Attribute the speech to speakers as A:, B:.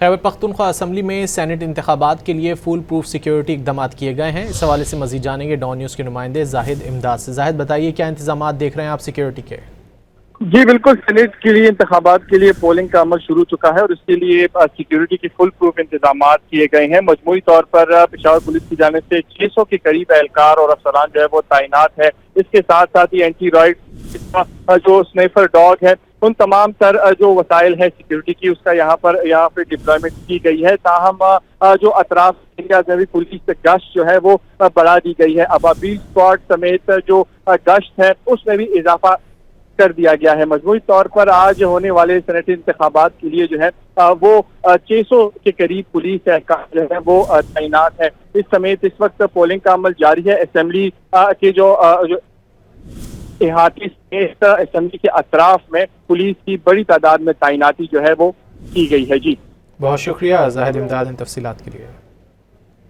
A: Khyber Pakhtunkhwa assembly میں Saint انتخابات کے لیے فول پروف سیکیورٹی اقدامات کیے گئے ہیں۔ اس حوالے سے مزید جانیں گے ڈان نیوز کے نمائندے زاہد امداد سے۔ زاہد بتائیے کیا انتظامات دیکھ رہے ہیں آپ سیکیورٹی کے؟
B: جی بالکل، سینیٹ کے لیے انتخابات کے لیے پولنگ کا عمل شروع چکا ہے اور اس کے لیے سیکیورٹی کی فل پروف انتظامات کیے گئے ہیں۔ مجموعی طور پر پشاور پولیس کی جانب سے 600 کے قریب اہلکار اور افسران جو ہے وہ تعینات ہے۔ اس کے ساتھ ساتھ ہی اینٹی رائٹ جو سنیفر ڈاگ ہے، ان تمام تر جو وسائل ہے سیکیورٹی کی، اس کا یہاں پہ ڈپلائمنٹ کی گئی ہے۔ تاہم جو اطراف میں بھی پولیس گشت جو ہے وہ بڑھا دی گئی ہے۔ ابابیل اسکواڈ سمیت جو گشت ہے اس میں بھی اضافہ کر دیا گیا ہے۔ مجموعی طور پر آج ہونے والے سینیٹری انتخابات کے لیے جو ہے وہ 600 کے قریب پولیس اہلکار جو ہے وہ تعینات ہے۔ اس سمیت اس وقت پولنگ کا عمل جاری ہے۔ اسمبلی کے جو احاطی اسمبلی کے اطراف میں پولیس کی بڑی تعداد میں تعیناتی جو ہے وہ کی گئی ہے۔ جی
A: بہت شکریہ زاہد امداد ان تفصیلات کے لیے۔